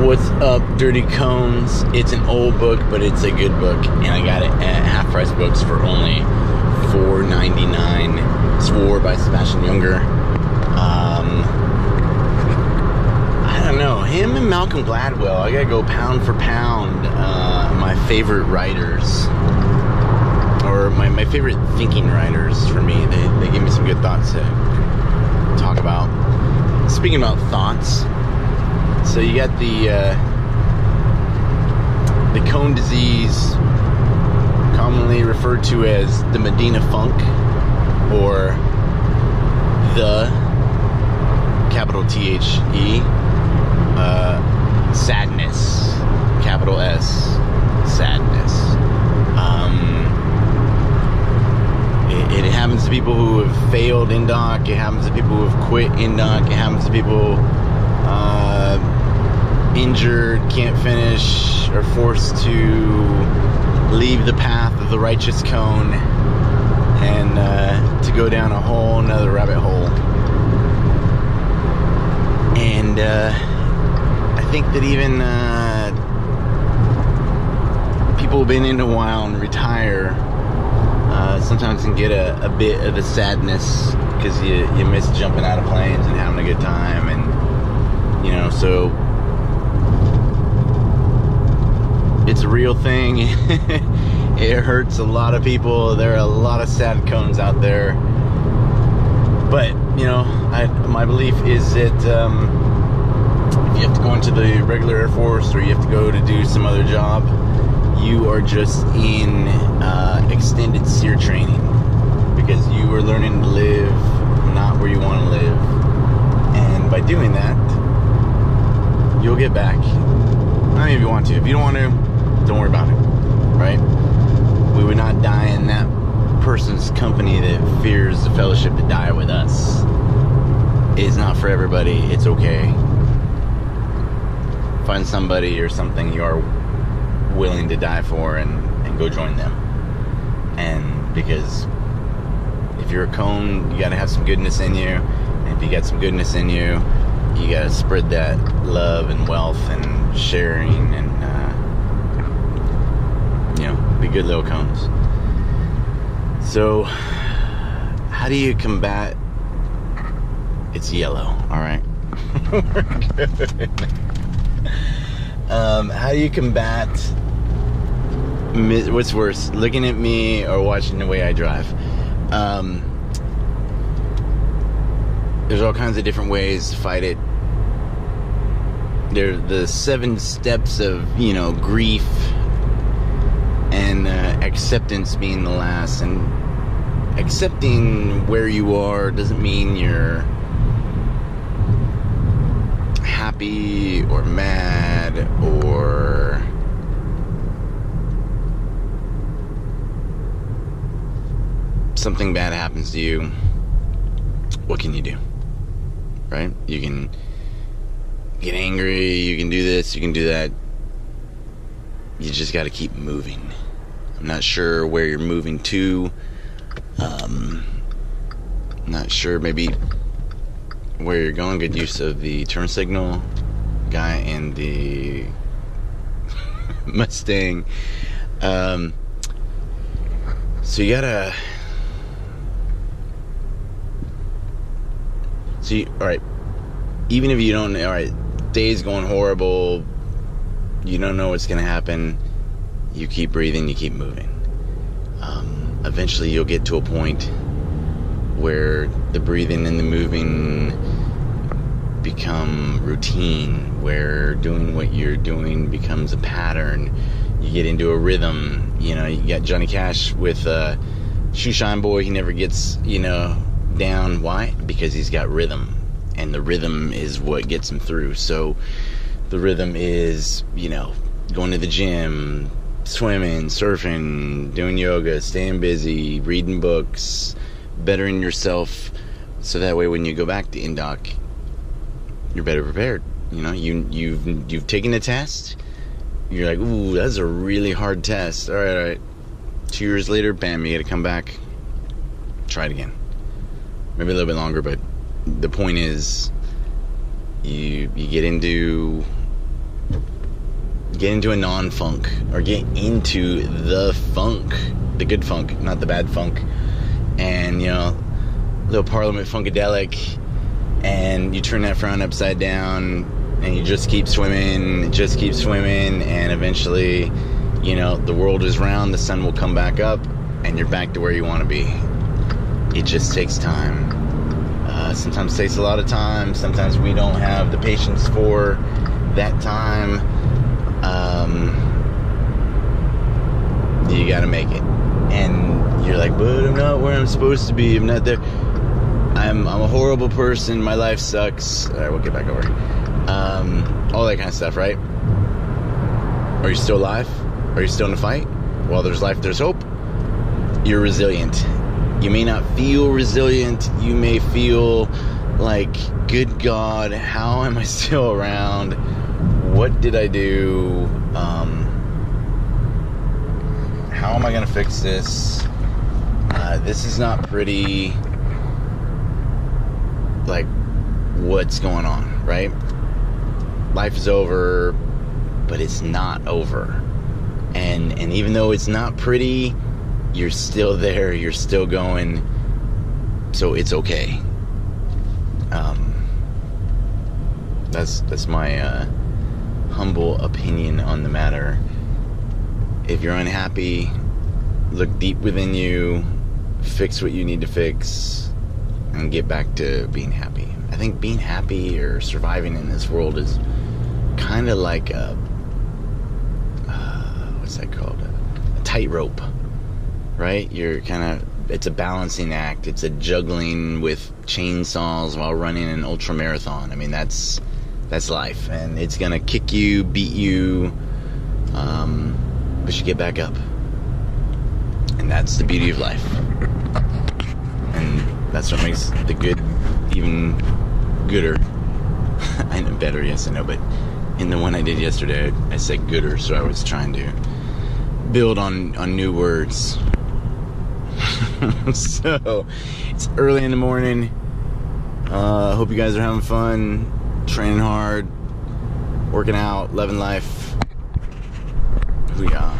What's up, Dirty Cones? It's an old book, but it's a good book, and I got it at Half Price Books for only $4.99. It's War by Sebastian Jeunger. I don't know, him and Malcolm Gladwell, I gotta go pound for pound, my favorite writers, or my favorite thinking writers for me. They give me some good thoughts to talk about. Speaking about thoughts, so you got the cone disease, commonly referred to as the Medina Funk, or the capital THE, sadness, capital S, sadness. It happens to people who have failed INDOC. It happens to people who have quit INDOC. It happens to people injured, can't finish, are forced to leave the path of the righteous cone and to go down a whole nother rabbit hole. And I think that even people who've been in a while and retire sometimes can get a bit of the sadness because you miss jumping out of planes and having a good time, and you know, so it's a real thing. It hurts a lot of people. There are a lot of sad cones out there, but you know, my belief is that if you have to go into the regular Air Force or you have to go to do some other job, you are just in extended SEER training, because you are learning to live not where you want to live, and by doing that you'll get back. I mean, if you want to. If you don't want to, don't worry about it, right? We would not die in that person's company that fears the fellowship to die with us. It's not for everybody. It's okay. Find somebody or something you are willing to die for and go join them. And because if you're a cone, you got to have some goodness in you. And if you got some goodness in you, you got to spread that love and wealth and sharing and you know, be good little cones. So how do you combat? It's yellow, all right. We're good. How do you combat, what's worse, looking at me or watching the way I drive? There's all kinds of different ways to fight it. There's the 7 steps of, you know, grief and acceptance being the last. And accepting where you are doesn't mean you're happy or mad or something bad happens to you. What can you do? Right? You can get angry, you can do this, you can do that. You just got to keep moving. I'm not sure where you're moving to. Not sure maybe where you're going. Good use of the turn signal guy and the Mustang. So you gotta alright, even if you don't, alright, day's going horrible, you don't know what's gonna happen, you keep breathing, you keep moving. Eventually you'll get to a point where the breathing and the moving become routine, where doing what you're doing becomes a pattern. You get into a rhythm. You know, you got Johnny Cash with Shoe Shine Boy. He never gets, you know, down. Why? Because he's got rhythm, and the rhythm is what gets him through. So the rhythm is, you know, going to the gym, swimming, surfing, doing yoga, staying busy, reading books, bettering yourself, so that way when you go back to INDOC, you're better prepared. You know, you've taken the test. You're like, ooh, that's a really hard test. All right. 2 years later, bam, you got to come back, try it again. Maybe a little bit longer, but the point is, you get into get into a non-funk, or get into the funk, the good funk, not the bad funk. And, you know, little Parliament Funkadelic, and you turn that frown upside down, and you just keep swimming, and eventually, you know, the world is round, the sun will come back up, and you're back to where you want to be. It just takes time. Sometimes it takes a lot of time. Sometimes we don't have the patience for that time. You gotta make it. And you're like, but I'm not where I'm supposed to be. I'm not there. I'm a horrible person. My life sucks. Alright, we'll get back over. All that kind of stuff, right? Are you still alive? Are you still in the fight? While there's life, there's hope. You're resilient. You may not feel resilient. You may feel like, good God, how am I still around? What did I do? How am I going to fix this? This is not pretty. Like, what's going on, right? Life is over, but it's not over. And even though it's not pretty, you're still there, you're still going, so it's okay. That's my humble opinion on the matter. If you're unhappy, look deep within you, fix what you need to fix, and get back to being happy. I think being happy or surviving in this world is kind of like a what's that called? A tightrope, right? You're kind of, it's a balancing act. It's a juggling with chainsaws while running an ultra marathon. I mean, that's life, and it's gonna kick you, beat you, but you get back up, and that's the beauty of life. And that's what makes the good even gooder. I know better, yes I know, but in the one I did yesterday, I said gooder, so I was trying to build on new words. So, it's early in the morning. Hope you guys are having fun, training hard, working out, loving life. Hoo-yah.